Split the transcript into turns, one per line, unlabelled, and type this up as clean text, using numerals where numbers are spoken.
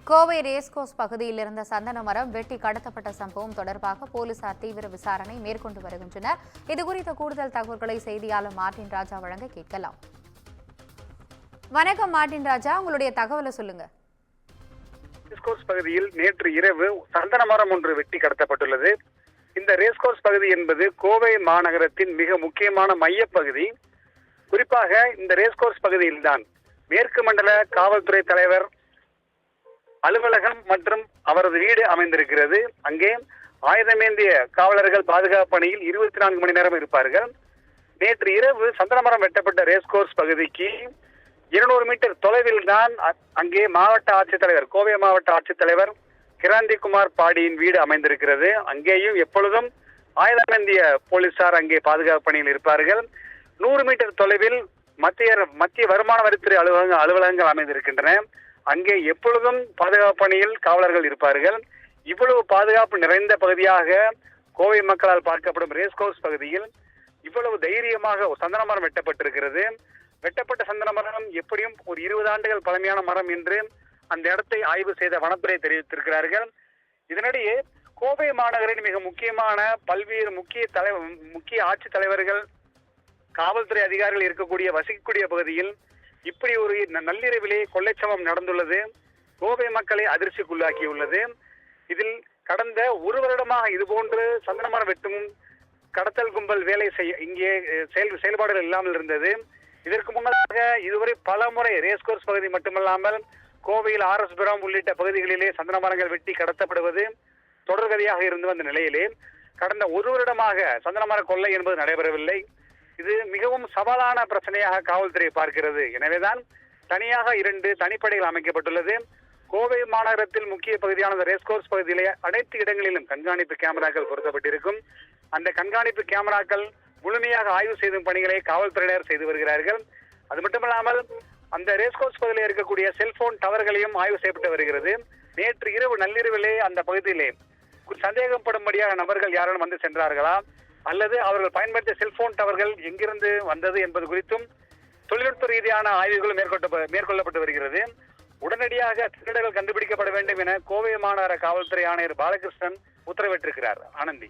Kovai racecourse பகுதியில் இருந்த சந்தன மரம் வெட்டி கடத்தப்பட்ட சம்பவம் தொடர்பாக போலீசார் தீவிர விசாரணை மேற்கொண்டு வருகின்றனர். இதுகுறித்த கூடுதல் தகவல்களை செய்தியாளர் மார்ட்டின் ராஜா வழங்க கேட்கலாம். வணக்கம் மார்ட்டின் ராஜா, உங்களுடைய தகவலை சொல்லுங்க.
ரேஸ்கோர்ஸ் பகுதியில் நேற்று இரவு சந்தன மரம் ஒன்று வெட்டி கடத்தப்பட்டுள்ளது. இந்த ரேஸ்கோர்ஸ் பகுதி என்பது கோவை மாநகரத்தின் மிக முக்கியமான மையப்பகுதி. குறிப்பாக இந்த ரேஸ்கோர்ஸ் பகுதியில்தான் மேற்கு மண்டல காவல்துறை தலைவர் அலுவலகம் மற்றும் அவரது வீடு அமைந்திருக்கிறது. அங்கே ஆயுதமேந்திய காவலர்கள் பாதுகாப்பு பணியில் 24 மணி நேரம் இருப்பார்கள். நேற்று இரவு சந்தனமரம் வெட்டப்பட்ட ரேஸ்கோர்ஸ் பகுதிக்கு 200 மீட்டர் தொலைவில் தான் அங்கே மாவட்ட ஆட்சித்தலைவர், கோவை மாவட்ட ஆட்சித்தலைவர் கிராந்திகுமார் பாடியின் வீடு அமைந்திருக்கிறது. அங்கேயும் எப்பொழுதும் ஆயுதமேந்திய போலீசார் அங்கே பாதுகாப்பு பணியில் இருப்பார்கள். 100 மீட்டர் தொலைவில் மத்திய வருமான வரித்துறை அலுவலகங்கள் அமைந்திருக்கின்றன. அங்கே எப்பொழுதும் பாதுகாப்பு பணியில் காவலர்கள் இருப்பார்கள். இவ்வளவு பாதுகாப்பு நிறைந்த பகுதியாக கோவை மக்களால் பார்க்கப்படும் ரேஸ்கோர்ஸ் பகுதியில் இவ்வளவு தைரியமாக சந்தன மரம் வெட்டப்பட்டிருக்கிறது. வெட்டப்பட்ட சந்தன மரம் எப்படியும் ஒரு 20 ஆண்டுகள் பழமையான மரம் என்று அந்த இடத்தை ஆய்வு செய்த வனத்துறை தெரிவித்திருக்கிறார்கள். இதனிடையே கோவை மாநகரின் மிக முக்கியமான பல்வேறு முக்கிய ஆட்சித் தலைவர்கள், காவல்துறை அதிகாரிகள் இருக்கக்கூடிய வசிக்கக்கூடிய பகுதியில் இப்படி ஒரு நள்ளிரவிலே கொள்ளைச்சம்பவம் நடந்துள்ளது. கோவை மக்களை அதிர்ச்சிக்குள்ளாக்கியுள்ளது. இதில் கடந்த ஒரு வருடமாக இதுபோன்று சந்தனமரம் வெட்டும் கடத்தல் கும்பல் வேலை செய்ய இங்கே செயல்பாடுகள் இல்லாமல் இருந்தது. இதற்கு முன்னதாக இதுவரை பல முறை ரேஸ்கோர்ஸ் பகுதி மட்டுமல்லாமல் கோவையில் RS புரம் உள்ளிட்ட பகுதிகளிலே சந்தன மரங்கள் வெட்டி கடத்தப்படுவது தொடர்கதையாக இருந்து வந்த நிலையிலே கடந்த ஒரு வருடமாக சந்தன மர கொள்ளை என்பது நடைபெறவில்லை. இது மிகவும் சவாலான பிரச்சனையாக காவல்துறை பார்க்கிறது. எனவேதான் தனியாக 2 தனிப்படைகள் அமைக்கப்பட்டுள்ளது. கோவை மாநகரத்தில் முக்கிய பகுதியான ரேஸ்கோர்ஸ் பகுதியிலே அனைத்து இடங்களிலும் கண்காணிப்பு கேமராக்கள் பொருத்தப்பட்டிருக்கும். அந்த கண்காணிப்பு கேமராக்கள் முழுமையாக ஆய்வு செய்யும் பணிகளை காவல்துறையினர் செய்து வருகிறார்கள். அது மட்டுமல்லாமல் அந்த ரேஸ்கோர்ஸ் பகுதியில் இருக்கக்கூடிய செல்போன் டவர்களையும் ஆய்வு செய்யப்பட்டு வருகிறது. நேற்று இரவு நள்ளிரவிலே அந்த பகுதியிலே சந்தேகப்படும்படியாக நபர்கள் யாரும் வந்து சென்றார்களா அல்லது அவர்கள் பயன்படுத்திய செல்போன் டவர்கள் எங்கிருந்து வந்தது என்பது குறித்தும் தொழில்நுட்ப ரீதியான ஆய்வுகளும் மேற்கொள்ளப்பட்டு வருகிறது. உடனடியாக திருடர்கள் கண்டுபிடிக்கப்பட வேண்டும் என கோவை மாநகர காவல்துறை ஆணையர் பாலகிருஷ்ணன் உத்தரவிட்டிருக்கிறார். ஆனந்தி.